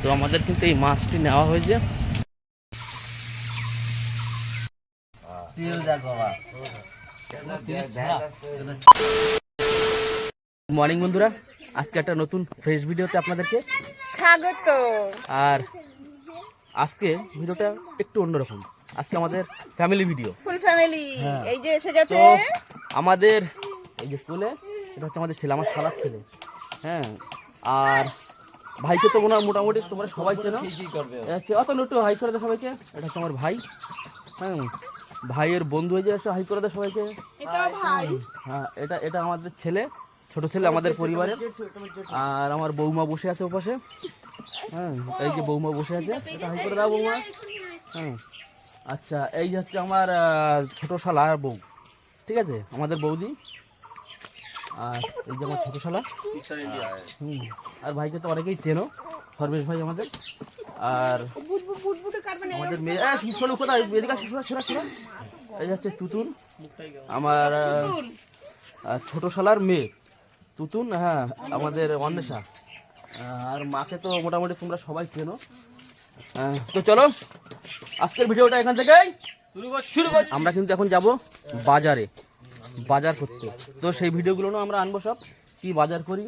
তো আমাদের কিন্তু এই মাছটি নেওয়া হয়েছে। মর্নিং বন্ধুরা, আজকে একটা নতুন ফ্রেশ ভিডিওতে আপনাদেরকে স্বাগত। আর আজকে ভিডিওটা একটু অন্যরকম। আজকে আমাদের ফ্যামিলি ভিডিও, ফুল ফ্যামিলি এই যে এসে গেছে। তো আমাদের এই যে স্কুলে এটা হচ্ছে আমাদের ছেলে, আমার শালার ছেলে। হ্যাঁ, আর ভাইকে তো মোটামুটি তোমরা সবাই চেনো। অত একটু হাই করে দেয় সবাইকে। এটা হচ্ছে আমার ভাই। হ্যাঁ, ভাইয়ের বন্ধু হয়ে যায়, হাই করে দেয় সবাইকে। হ্যাঁ, এটা আমাদের ছেলে, ছোট ছেলে আমাদের পরিবারের। আর আমার বৌমা বসে আছে ওপাশে। হ্যাঁ, এই যে বৌমা বসে আছে, এটা হাই করে দাও বৌমা। হ্যাঁ, আচ্ছা, এই যে হচ্ছে আমার ছোট শালা আর বউ, ঠিক আছে, আমাদের বৌদি। আর এই যে আমার ছোট শালা। আর ভাইকে তো অনেকেই চেনো, সর্বেশ ভাই আমাদের। আর আমাদের মেয়ে কোথায়, এই হচ্ছে তুতুন, আমার ছোট শালার মেয়ে তুতুন। হ্যাঁ, আমাদের অন্বেষা। আর মাকে তো মোটামুটি তোমরা সবাই চেনো। তো চলো আজকের ভিডিওটা এখান থেকেই শুরু করি। আমরা কিন্তু এখন যাব বাজার করতে। তো সেই ভিডিওগুলো না আমরা আনবো, সব কি বাজার করি,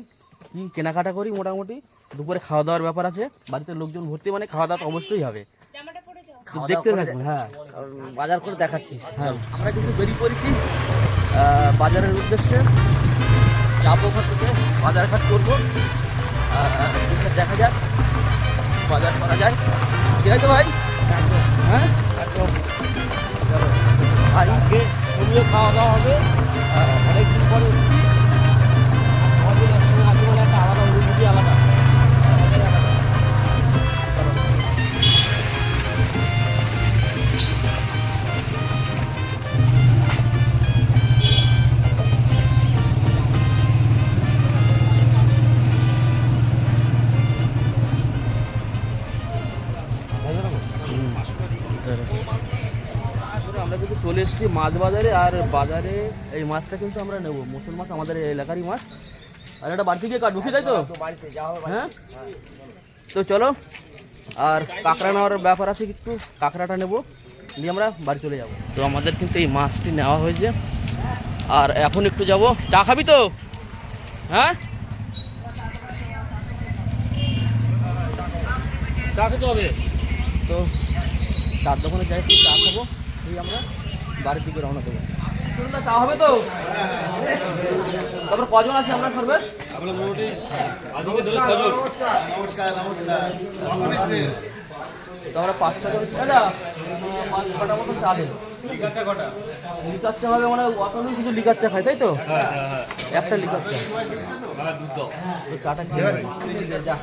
কি কেনাকাটা করি। মোটামুটি দুপুরে খাওয়া দাওয়ার ব্যাপার আছে, বাড়িতে লোকজন ভর্তি, মানে খাওয়া দাওয়া তো অবশ্যই হবে। দেখতে থাকবো। হ্যাঁ, বাজার করে দেখাচ্ছি। হ্যাঁ, আমরা কিন্তু বেরিয়ে পড়েছি বাজারের উদ্দেশ্যে। যাবো ওখান থেকে, বাজার ঘাট করবো, দেখা যাক বাজার করা যায়। ঠিক আছে ভাই? হ্যাঁ, ভাইকে তুমিও খাওয়া দাওয়া হবে। অনেকদিন পরে আমাদের একটা আলাদা অনুভূতি, আলাদা। আমরা কিন্তু চলে এসেছি মাছ বাজারে। আর বাজারে এই মাছটা কিন্তু আমরা নেবো, মুসল মাছ, আমাদের এলাকারই মাছ। আর এটা বাড়ি থেকে কাটবো, কি তাই তো? হ্যাঁ, তো চলো। আর কাঁকড়া নেওয়ার ব্যাপার আছে, একটু কাঁকড়াটা নেবো, নিয়ে আমরা বাড়ি চলে যাব। তো আমাদের কিন্তু এই মাছটি নেওয়া হয়েছে। আর এখন একটু যাব। চা খাবি তো? হ্যাঁ, চা খেতে হবে। তো চার দোকানে যাই, একটু চা খাবো, এই আমরা বাড়ির দিকে রওনা দেবো। চা হবে তো? তারপর কজন আছে আমরা সর্বেশ? আমরা 5-6 জন। 5-6টা মতো চা দেন। লিকার চা হবে, মানে অতই শুধু লিকার চা খাই, তাই তো? একটা লিকার চা, তো চাটা খেয়ে যা।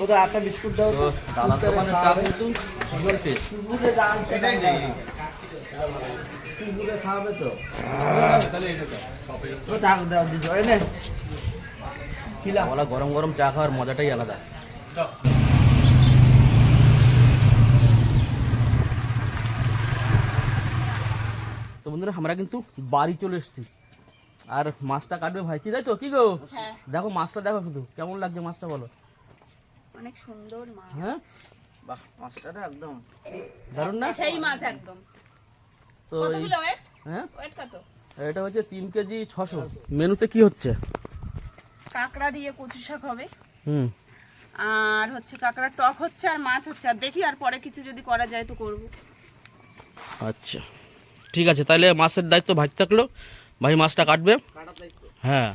ওদের 8টা বিস্কুট দাও তো। দাদার দোকানে চা কিন্তু ভীষণ টেস্ট। খাওয়াবে তো? গরম গরম চা খাওয়ার মজাটাই আলাদা। তো বন্ধুরা, আমরা কিন্তু বাড়ি চলে এসেছি। আর মাছটা কাটবে ভাই, কি তাই তো? কি গো, দেখো মাছটা, দেখো শুধু কেমন লাগছে মাছটা, বলো। অনেক সুন্দর মাছ। হ্যাঁ, বাহ, মাছটা একদম দারুণ না? সেই মাছ একদম। তো কতগুলো ওয়েট? হ্যাঁ, ওয়েট কত? এটা হচ্ছে 3 কেজি 600। মেনুতে কি হচ্ছে? কাঁকড়া দিয়ে কচু শাক হবে। আর হচ্ছে কাঁকড়া টক হচ্ছে, আর মাছ হচ্ছে। আর দেখি আর পরে কিছু যদি করা যায় তো করব। আচ্ছা, ঠিক আছে, তাহলে মাছের দায়িত্ব ভাই থাকলো, ভাই মাছটা কাটবে। হ্যাঁ,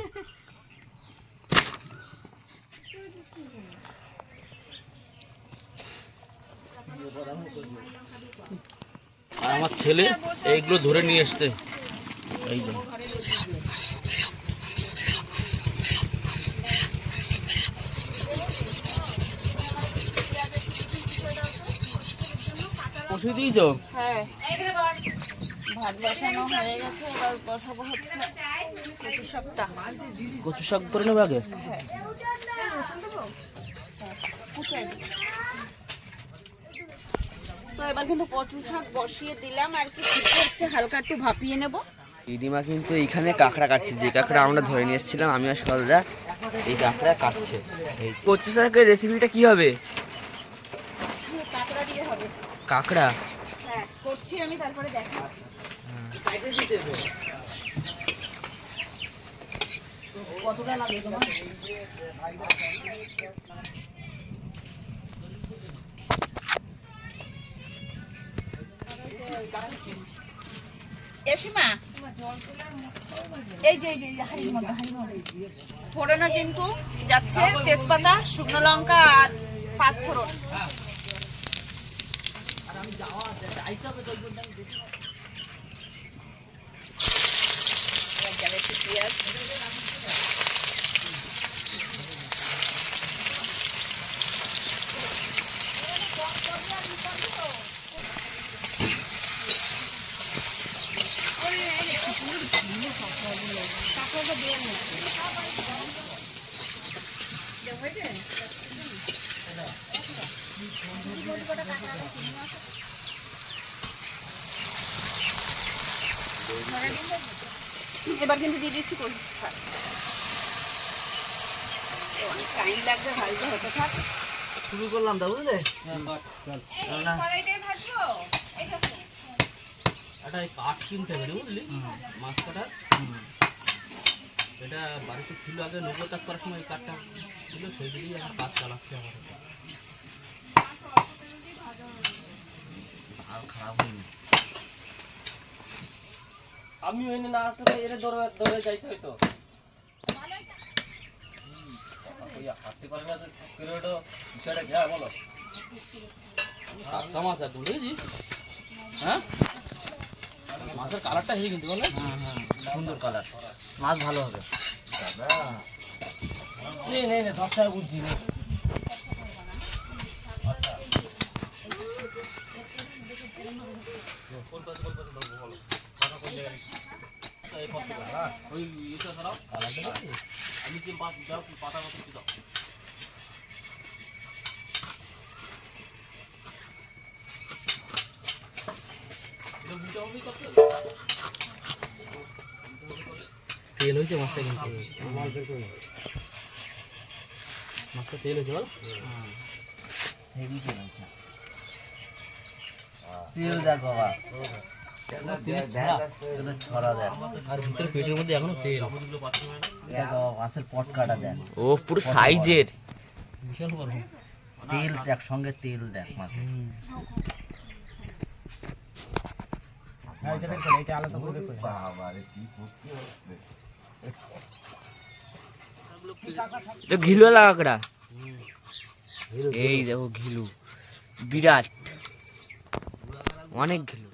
আর আমার ছেলে এইগুলো ধরে নিয়ে আসতে, এই যে বসিয়ে দিয়েছো? হ্যাঁ, ভাত বসানো হয়ে গেছে, এবার বসাবো হচ্ছে কচু শাকটা। কচু শাক করে নেবে আগে? তো এবার কিন্তু কচু শাক বসিয়ে দিলাম, আর কি হচ্ছে হালকা একটু ভাপিয়ে নেব। দিদিমা কিন্তু এইখানে কাঁকড়া কাটছে, যে কাঁকড়া আমরা ধরে নিয়ে এসেছিলাম আমি আর সলদা, এই কাঁকড়া কাটছে। এই কচু শাকের রেসিপিটা কি হবে? কাঁকড়া দিয়ে হবে। কাঁকড়া? হ্যাঁ করছি আমি, তারপরে দেখো। কতটা লাগে তোমার? এসিমা এই যে হাড়ির মধ্যে ফোড়নে কিন্তু যাচ্ছে তেজপাতা, শুকনো লঙ্কা আর পাঁচফোড়ন। পেঁয়াজ এবার কিন্তু দিয়ে দিচ্ছি কচু শাক। অনেক টাইম লাগবে ভাজতে, হতে থাক। শুরু করলাম দা, বুঝলে? একটা কাঠ কিনতে হবে বুঝলি, মাছ কাটার। এটা বাড়িতে ছিল আগে, নৌকো চাষ করার সময় এই কাঠটা ছিল, সেই দিকেই আমার কাজ চালাচ্ছে আমার। আর খারাপ হয়নি। আমি হইনি না আসলে, এর দৌড়ে যাইতে হইতো। হাতে করে না তো বিষয়টা কি বলো? টাটকা মাছ একদম, বুঝেছিস? হ্যাঁ, মাছের কালারটা হেভি কিন্তু, বলে সুন্দর কালার, মাছ ভালো হবে। দশটা বুঝছি না। ওই এটা ছাড়াও কালারটা আমি যে পাতা দাও। তেল হয়েছে মাছটা, কিন্তু মাছটা তেল হয়েছে, বল হেভি তেল হয়েছে। তেল দেখ বাবা, ছড়া দেখ, আর ভিতরে পেটের মধ্যে এখনো তেল। মাছের পট কাটা দেখ, ও পুরো সাইজের, বিশাল বড় তেল দেখ, সঙ্গে তেল দেখ মাছের। ঘিলুওয়ালা কাঁকড়া, এই দেখো ঘিলু, বিরাট অনেক ঘিলু।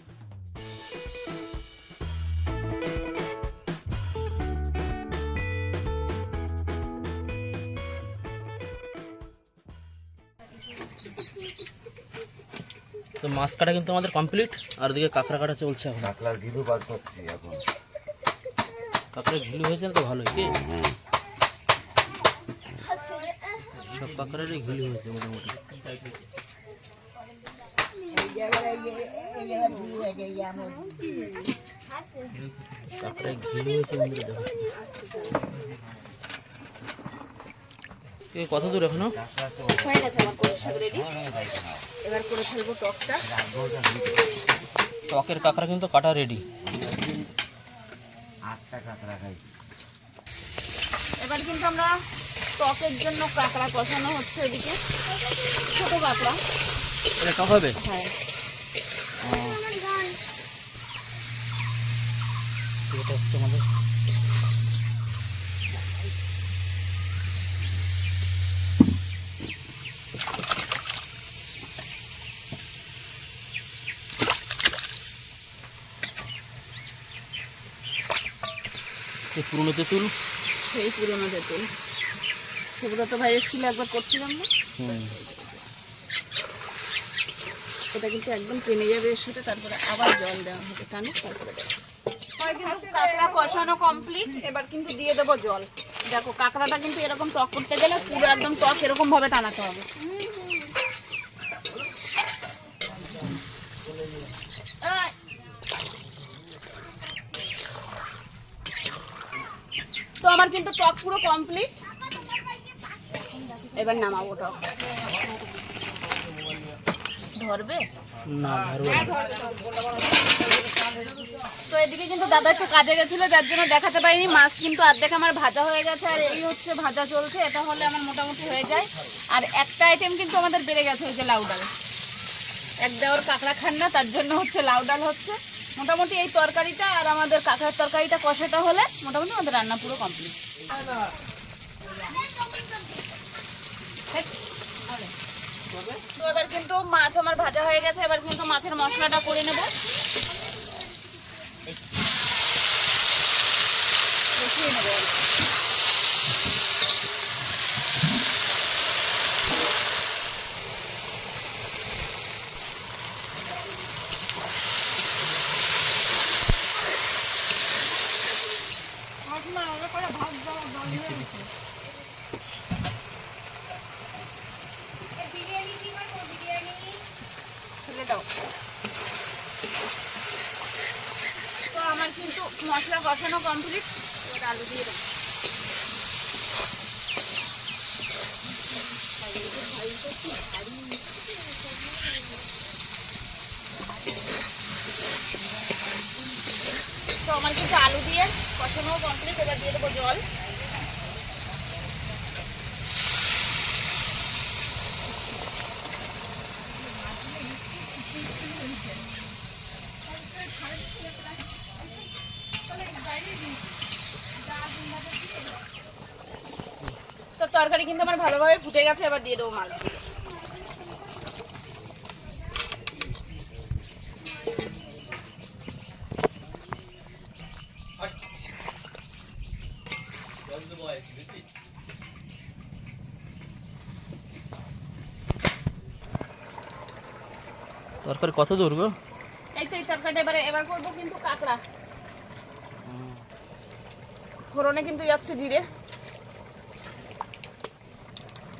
তো মাছ কাটা কিন্তু আমাদের কমপ্লিট, আর ওদিকে কাঁকড়া কাটা চলছে এখন। কাঁকড়ার ঘিলু বাদ করছি এখন, কাঁকড়ার ঘিলু হয়েছে না তো ভালোই, কি সব কাঁকড়ারই ঘিলু হয়েছে মোটামুটি। কাঁকড়ায় ঘিলু হয়েছে কত দূর এখনো? হয়ে গেছে আমার কচু শাক রেডি। এবার করে ফেলবো টকটা। টকের কাঁকড়া কিন্তু কাটা রেডি। এবার কিন্তু আমরা টকের জন্য কাঁকড়া কষানো হচ্ছে, এদিকে ছোট কাঁকড়া। এটা টক হবে? হ্যাঁ। এটা হচ্ছে আমাদের পুরনো তেঁতুল, সেই পুরনো তেঁতুল। সুব্রত ভাই এসেছিল একবার, করছিলাম না, এটা কিন্তু একদম টেনে যাবে এর সাথে। তারপরে আবার জল দেওয়া হবে, টানে, তারপরে কাঁকড়া কষানো কমপ্লিট। এবার কিন্তু দিয়ে দেবো জল। দেখো কাঁকড়াটা কিন্তু এরকম টক করতে গেলে পুরো একদম টক এরকম ভাবে টানাতে হবে। তো আমার কিন্তু টক পুরো কমপ্লিট, এবার নামাবো টক। ধরবে না তো এদিকে কিন্তু দাদা একটু কাজে গেছিল, যার জন্য দেখাতে পারিনি। মাছ কিন্তু অর্ধেক আমার ভাজা হয়ে গেছে, আর এই হচ্ছে ভাজা চলছে। এটা হলে আমার মোটামুটি হয়ে যায়। আর একটা আইটেম কিন্তু আমাদের বেড়ে গেছে, ওই যে লাউ ডাল। এক দেওয়ার কাঁকড়া খান না, তার জন্য হচ্ছে লাউ ডাল হচ্ছে। মোটামুটি এই তরকারিটা আর আমাদের কাঁকড়ার তরকারিটা কষাটা হলে মোটামুটি আমাদের রান্না পুরো কমপ্লিট। তো এবার কিন্তু মাছ আমার ভাজা হয়ে গেছে, এবার কিন্তু মাছের মশলাটা করে নেব। কষিয়ে নেব। তো আমার কিন্তু মশলা কষানো কমপ্লিট, এবার আলু দিয়ে দেবো। তো আমার কিন্তু আলু দিয়ে কষানো কমপ্লিট, এবার দিয়ে দেবো জল। তো তরকারি কিন্তু আমার ভালোভাবে ফুটে গেছে, এবার দিয়ে দেবো মাছগুলো। তরকারি কত দূর গো? এই তো এই তরকারিটা এবার করবো কিন্তু কাঁকড়া। ফোড়নে কিন্তু যাচ্ছে জিরে,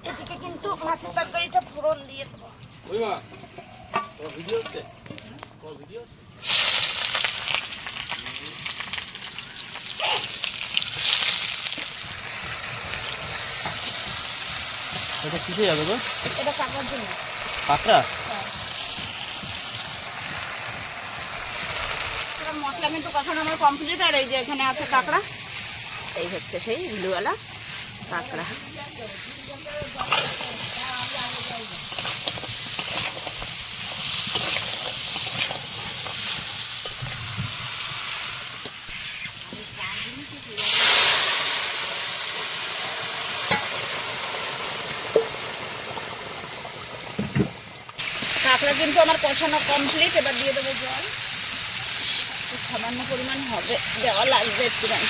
এদিকে কিন্তু মাছের তরকারিটা ফোড়ন দিয়ে দেবো। এটা কিসে যাবে গো? এটা কাঁকড়ার জন্য। কাঁকড়া? মশলা কিন্তু কষানো আমার কমপ্লিট, আর এই যে এখানে আছে কাঁকড়া, এই হচ্ছে সেই ভিলুওয়ালা কাঁকড়া। কাঁকড়া কিন্তু আমার কষানো কমপ্লিট, এবার দিয়ে দেবো জল। সামান্য পরিমাণ হবে, দেওয়া লাগবে একটুখানি।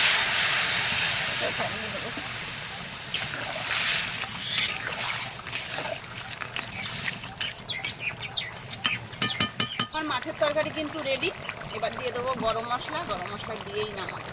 আমার মাছের তরকারি কিন্তু রেডি, এবার দিয়ে দেবো গরম মশলা। গরম মশলা দিয়েই নামাবো।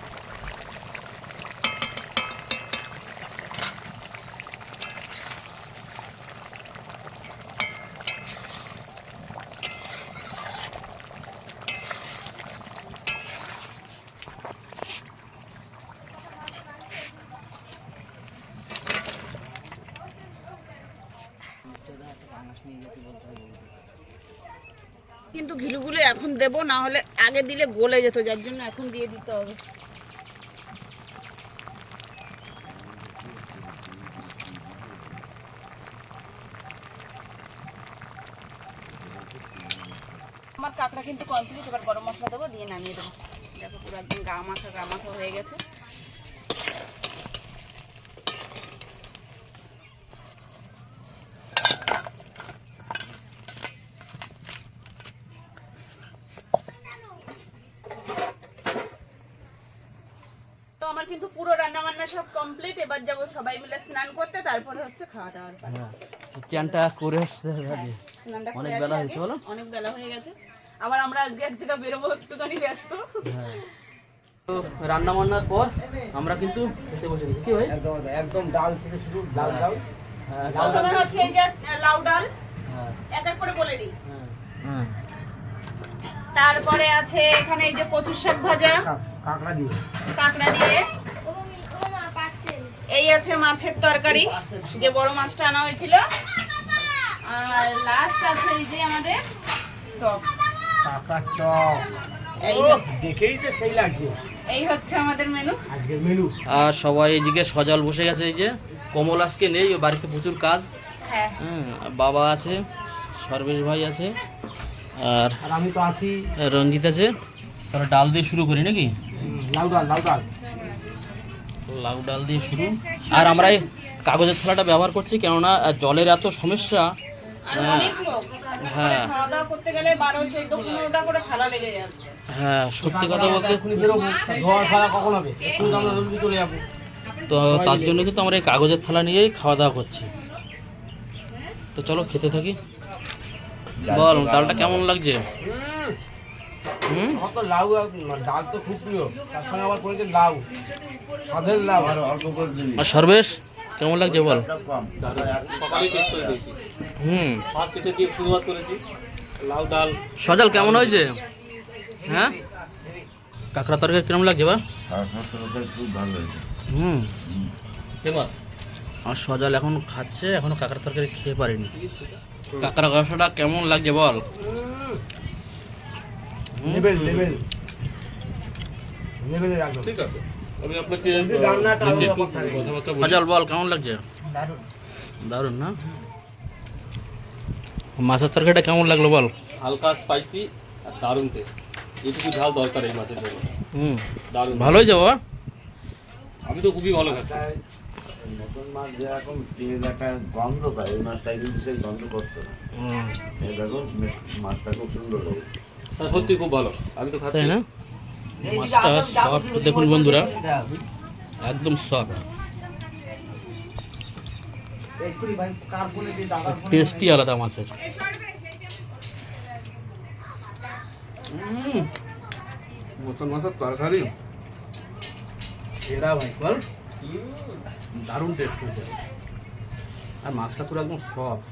কিন্তু ঘিলুগুলো এখন দেবো, না হলে আগে দিলে গলে যেত, যার জন্য এখন দিয়ে দিতে হবে। আমার কাঁকড়া কিন্তু কমপ্লিট, এবার গরম মশলা দেবো, দিয়ে নামিয়ে দেবো। দেখো পুরো একদম গা মাখা হয়ে গেছে। আমার কিন্তু পুরো রান্না বান্না সব কমপ্লিট, এবার যাবো সবাই মিলে স্নান করতে, তারপরে হচ্ছে খাওয়া দাওয়ার পালা। চানটা করে আসতে হবে, স্নানটা অনেক করে বেলা আসি হয়েছে আগে, বলো? অনেক বেলা হয়ে গেছে। আবার আমরা আজকে এক জায়গায় বেরোবো, একটুখানি ব্যস্ত। তো রান্না বান্নার পর আমরা কিন্তু খেতে বসে গেছি। কি ভাই? একদম ডাল থেকে শুরু, লাউ ডাল। প্রথমে হচ্ছে এই যে লাউ ডাল, এক এক করে বলে দিই। তারপরে আছে এখানে এই যে কচুর শাক ভাজা, কাঁকড়া দিয়ে, কাঁকড়া দিয়ে। এই আছে মাছের তরকারি, যে বড় মাছটা আনা হয়েছিল। আর লাস্ট আছে এই যে আমাদের টক। কাকার টক এই দেখেই তো সেই লাগছে এই হচ্ছে আমাদের মেনু। আজকের মেনু। আর সবাই এদিকে সজল বসে গেছে, এই যে কমল আজকে নেই, ও বাড়িতে প্রচুর কাজ। হ্যাঁ, বাবা আছে, সর্বেশ ভাই আছে, আর আর আমি তো আছি। রঞ্জিত আছে। তাহলে ডাল দিয়ে শুরু করি নাকি? লাউ ডাল, লাউ ডাল। লাউ ডাল দিয়ে শুরু। আর আমরা এই কাগজের থালাটা ব্যবহার করছি, কেননা জলের এত সমস্যা। আর অনেক লোক হ্যাঁ খাওয়া দাওয়া করতে গেলে 12, 14, 15টা করে থালা লেগে যাচ্ছে। হ্যাঁ, সত্যি কথা বলতে এখনই বেরোবো, ধোয়ার ফেলা কখন হবে? এখন তো আমরা জলদি চলে যাবো। তো তার জন্য কিন্তু আমরা এই কাগজের থালা নিয়েই খাওয়া দাওয়া করছি। তো চলো খেতে থাকি। বল, ডালটা কেমন লাগছে? আমার তো লাউ ডাল তো খুব প্রিয়, তার সঙ্গে আবার করেছে লাউ, স্বাদের লাউ। আর সর্বেশ কেমন লাগছে বল? সকালেই টেস্ট করে দিয়েছি। ফার্স্ট এটা দিয়ে শুরুয়াত করেছি, লাউ ডাল। সজল কেমন হয়েছে? হ্যাঁ, কাঁকড়া তরকারি কেমন লাগছে বা? খুব ভালো হয়েছে। ফেমাস। আর সজল এখন খাচ্ছে, এখনো কাঁকড়া তরকারি খেয়ে পারিনি। কাঁকড়া কষাটা কেমন লাগছে বল? লেবেল লেবেল লেবেলে রাখো। ঠিক আছে, আমি আপনাকে যদি রান্নাটা আরো একটু ব্যাপার থাকে। কথাবার্তা বলি। সজল বল কেমন লাগছে? দারুণ না? মাছের তরকারিটা কেমন লাগলো বল? হালকা স্পাইসি আর দারুণ টেস্ট। এটুকু ঝাল দরকার এই মাছের জন্য। দারুণ ভালো হয়েছে বাবা? আমি তো খুবই ভালো খাচ্ছি। নতুন মাছ যেরকম তেল একটা গন্ধ পায়, এই মাছটা কিন্তু সেই গন্ধ করছে না। এই দেখো মাছটা খুব সুন্দর হয়েছে। হ্যাঁ, সত্যি খুব ভালো। আমি তো খাচ্ছি তাই না? মাছটা সফট দেখুন বন্ধুরা, একদম সফট, টেস্টি আলাদা মাছের। মতন মাছের তরকারি এরা ভাই বল, দারুণ টেস্ট হয়েছে। আর মাছটা পুরো একদম সফট।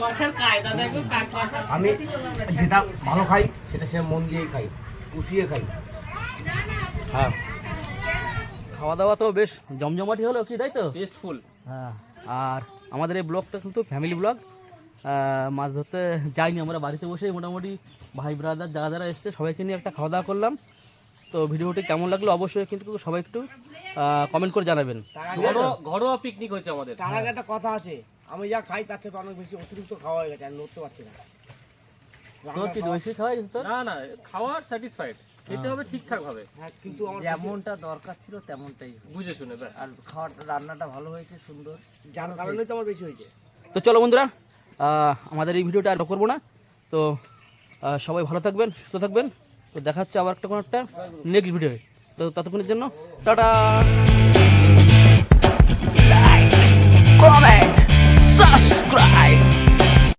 বসার কায়দা দেখো, কাঁকড়া সব। আমি যেটা ভালো খাই সেটা সে মন দিয়েই খাই, পুষিয়ে খাই। হ্যাঁ, খাওয়া দাওয়া তো বেশ জমজমাটি হলো কি, তাই তো? টেস্টফুল। হ্যাঁ, আর আমাদের এই ব্লগটা কিন্তু ফ্যামিলি ব্লগ। মাছ ধরতে যাইনি, আমরা বাড়িতে বসেই মোটামুটি ভাই ব্রাদার যারা যারা এসছে সবাইকে নিয়ে একটা খাওয়া দাওয়া করলাম। তো ভিডিওটি কেমন লাগলো অবশ্যই কিন্তু সবাই একটু কমেন্ট করে জানাবেন। ঘরোয়া পিকনিক হয়েছে আমাদের। তার আগে একটা কথা আছে, আমি যা খাই তার থেকে অনেক বেশি অতিরিক্ত খাওয়া হয়ে গেছে, আমি নড়তে পারছি না। তোর কি বেশি খাওয়াই তোর? না না, খাওয়ার স্যাটিসফাইড, খেতে হবে ঠিকঠাক ভাবে, হ্যাঁ, কিন্তু আমার যেমনটা দরকার ছিল তেমনটাই হয়েছে। বুঝে শুনে। ব্যাস। আর খাওয়ার রান্নাটা ভালো হয়েছে, সুন্দর। যার কারণে তো আমার বেশি হয়েছে। তো চলো বন্ধুরা, আমাদের এই ভিডিওটা আর করবো না। তো সবাই ভালো থাকবেন, সুস্থ থাকবেন। তো দেখা হচ্ছে আবার একটা কোনো একটা নেক্সট ভিডিও। তো ততক্ষণের জন্য টাটা।